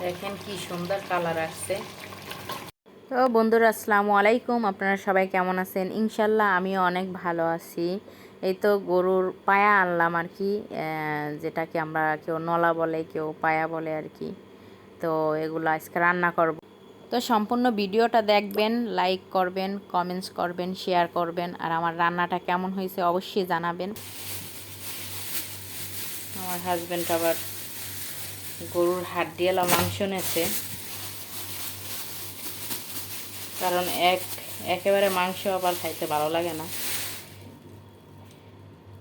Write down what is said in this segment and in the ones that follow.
দেখেন কি সুন্দর কালার আসছে। তো বন্ধুরা আসসালামু আলাইকুম, আপনারা সবাই কেমন আছেন? ইনশাল্লাহ আমিও অনেক ভালো আছি। এই তো গরুর পায়া আনলাম আর কি, যেটাকে আমরা কেউ নলা বলে কেউ পায়া বলে আর কি। তো এগুলো আজকে রান্না করব। তো সম্পূর্ণ ভিডিওটা দেখবেন, লাইক করবেন, কমেন্টস করবেন, শেয়ার করবেন, আর আমার রান্নাটা কেমন হয়েছে অবশ্যই জানাবেন। আমার হাজব্যান্ড আবার গরুর হাড্ডিওয়ালা মাংস নেছে, কারণ একেবারে মাংস আবার খাইতে ভালো লাগে না।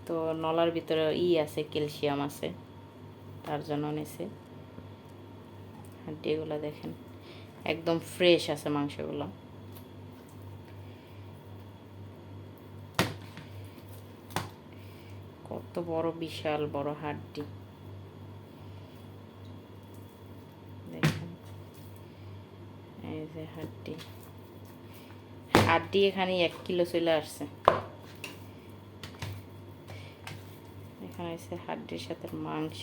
তো নলার ভিতরে আছে, ক্যালসিয়াম আছে, তার জন্য নিছে। হাড্ডিগুলো দেখেন একদম ফ্রেশ আছে মাংসগুলো। কত বড়, বিশাল বড় হাড্ডি দেখেন। এই যে হাড্ডি এখানে 1 কিলো চলে আসছে। এখানে আছে হাড্ডির সাথে মাংস,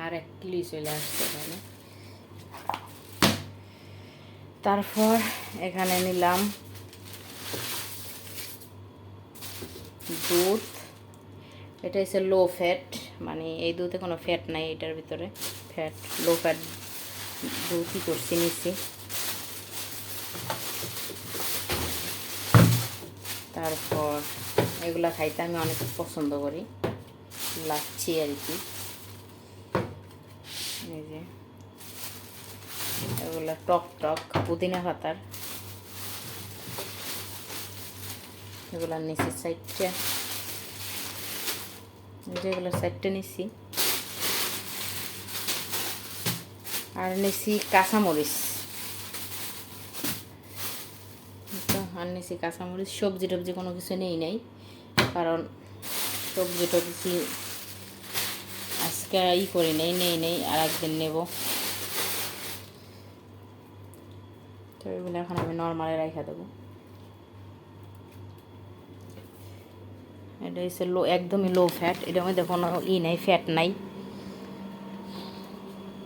আর 1 কিলো চলে আসছে এখানে। তারপর এখানে নিলাম দুধ। এটা হচ্ছে লো ফ্যাট, মানে এই দুধে কোনো ফ্যাট নাই, এটার ভিতরে ফ্যাট লো ফ্যাট দুধ কি করছি নিচ্ছি। তারপর এগুলা খাইতে আমি অনেক পছন্দ করি, লাচ্ছি আর কি। এই যে এগুলা টক টক পুদিনা পাতার, এগুলা নিচ্ছি 4টে, যেগুলো 4টে নিচ্ছি। আর নিচ্ছি কাঁচামরিচ, আর নিচ্ছি কাঁচামরিচ। সবজি টবজি কোনো কিছু নেই নাই, কারণ সবজি টবজি আজকে করি নেই, আর একদিন নেব। তো এগুলো এখন আমি নর্মালে রেখে দেবো। এটা হচ্ছে একদমই লো ফ্যাট, এটার মধ্যে কোনো নাই, ফ্যাট নাই।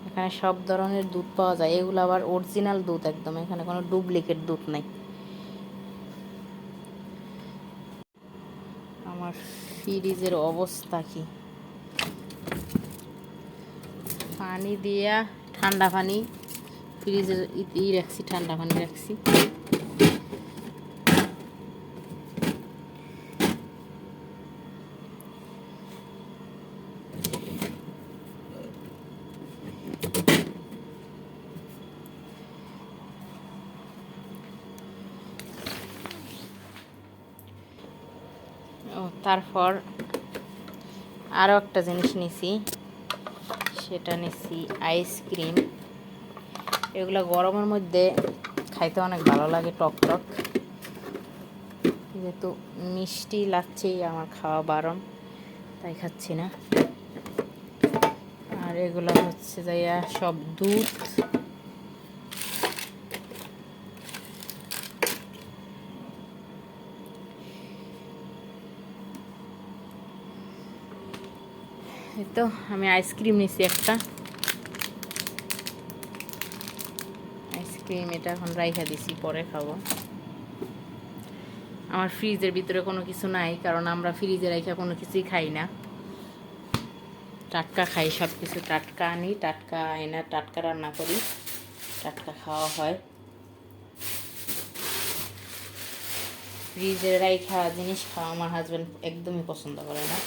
এখানে সব ধরনের দুধ পাওয়া যায়, এগুলো আবার অরিজিনাল দুধ একদম, এখানে কোনো ডুপ্লিকেট দুধ নাই। আমার ফ্রিজের অবস্থা কি, পানি দিয়া ঠান্ডা পানি ফ্রিজের রাখছি, ঠান্ডা পানি রাখছি। তারপর আরও একটা জিনিস নিছি, সেটা নিছি আইসক্রিম। এগুলো গরমের মধ্যে খাইতে অনেক ভালো লাগে, টক টক। যেহেতু মিষ্টি লাগছেই, আমার খাওয়া বারণ, তাই খাচ্ছি না। আর এগুলো হচ্ছে যাইয়া সব দুধ। এই তো আমি আইসক্রিম নিছি একটা, আইসক্রিম এটা এখন রাইখা দিছি, পরে খাবো। আমার ফ্রিজের ভিতরে কোনো কিছু নাই, কারণ আমরা ফ্রিজে রাইখা কোনো কিছুই খাই না, টাটকা খাই। সব কিছু টাটকা আনি, টাটকা এনে টাটকা রান্না করি, টাটকা খাওয়া হয়। ফ্রিজে রাইখা জিনিস খাওয়া আমার হাজব্যান্ড একদমই পছন্দ করে না।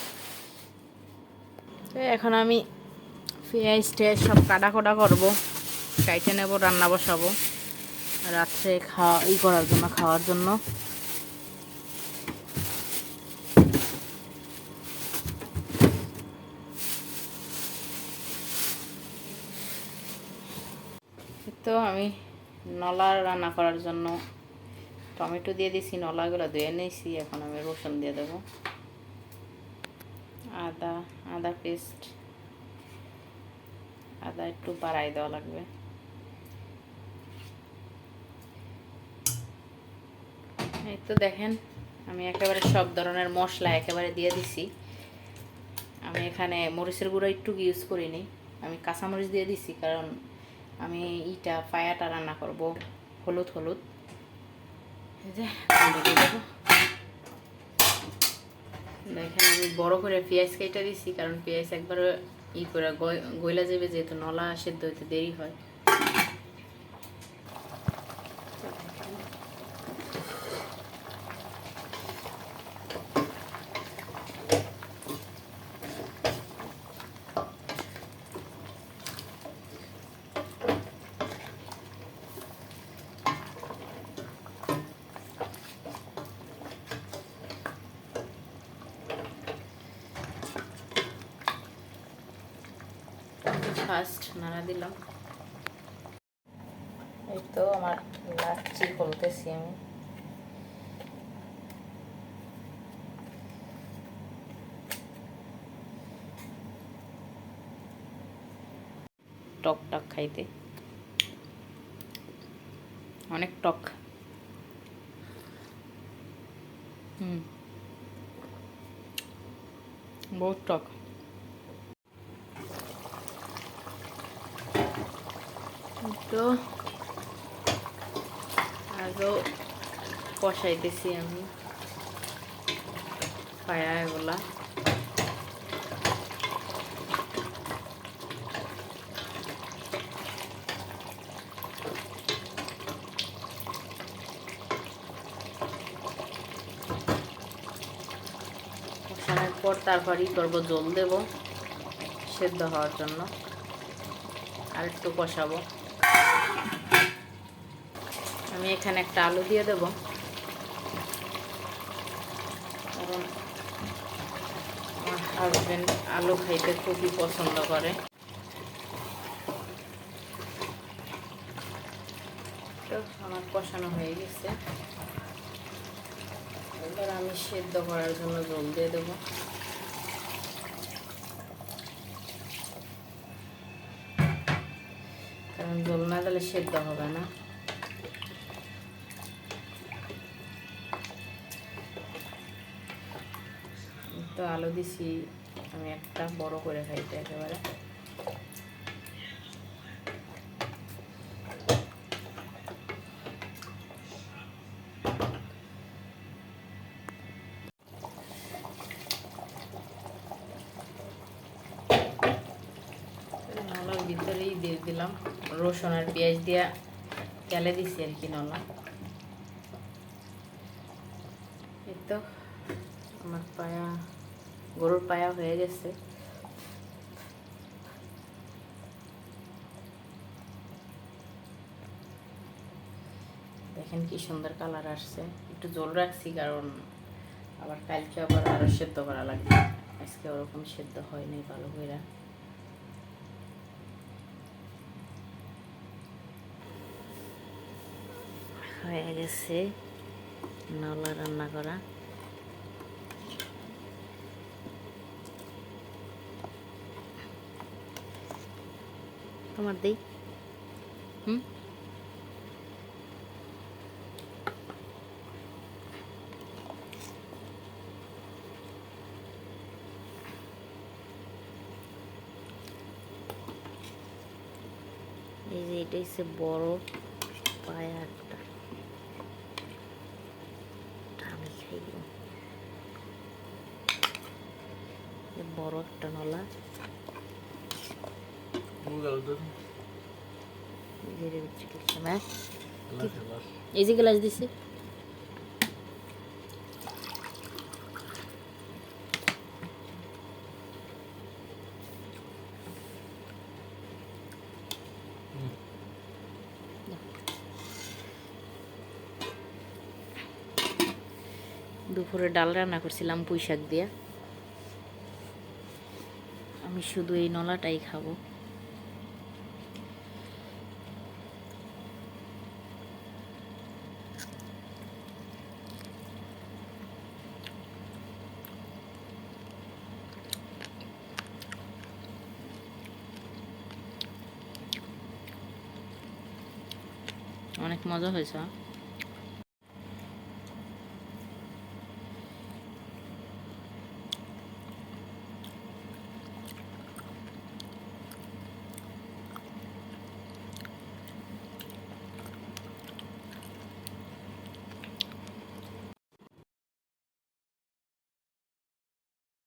তো এখন আমি পেঁয়াজ টেয়াজ সব কাটা করবো, কাইটে নেবো, রান্না বসাবো রাত্রে করার জন্য, খাওয়ার জন্য। তো আমি নলা রান্না করার জন্য টমেটো দিয়ে দিছি, নলাগুলো ধুয়ে নিয়েছি। এখন আমি রসুন দিয়ে দেবো, আদা পেস্ট, আদা একটু বাড়াই দেওয়া লাগবে। এই তো দেখেন আমি একেবারে সব ধরনের মশলা একেবারে দিয়ে দিছি। আমি এখানে মরিচের গুঁড়ো একটু ইউজ করিনি, আমি কাঁচামরিচ দিয়ে দিছি, কারণ আমি পায়াটা রান্না করব হলুদ হলুদ। এই যে দিয়ে দেবো। দেখেন আমি বড় করে পেঁয়াজ কেটে দিছি, কারণ পেঁয়াজ একবার করে গইলা যাবে, যেহেতু নলা সেদ্ধ হইতে দেরি হয়। ফার্স্ট নাড়া দিলাম। এই তো আমার লাচ্ছি বলতেছি আমি। টক টক খাইতে, অনেক টক। বহুত টক। তো আগেও কষাইতেছি আমি পায়া এগুলা। কষানোর পর তারপরই করবো জল দেব সেদ্ধ হওয়ার জন্য, আর একটু কষাবো। আমি এখানে একটা আলু দিয়ে দেব, কারণ আমার হাজবেন্ড আলু খাইতে খুবই পছন্দ করে। তো আমার কষানো হয়ে গেছে, এবার আমি সেদ্ধ করার জন্য জল দিয়ে দেবো। কারণ জল না দিলে সেদ্ধ হবে না। তো আলু দিছি আমি একটা বড় করে খাইতে একেবারে। নলার ভিতরেই দিয়ে দিলাম রসুন আর পেঁয়াজ দিয়া তেলে দিছি আর কি নলা। এই তো আমার গরুর পায়া হয়ে গেছে। দেখেন কি সুন্দর কালার আসছে। একটু জল রাখছি, কারণ আবার কালকে আবার আরো সেদ্ধ করা লাগবে, আজকে ওরকম সেদ্ধ হয়নি ভালো করে। হয়ে গেছে নলা রান্না করা। তোমার দেই। এই যে এটা হচ্ছে বড় পায়া একটা, আমি খাইব। বড় একটা নলা, এই যে গ্লাস দিছি। দুপুরে ডাল রান্না করছিলাম পুঁই শাক দিয়া। আমি শুধু এই নলাটাই খাবো। অনেক মজা হয়েছে।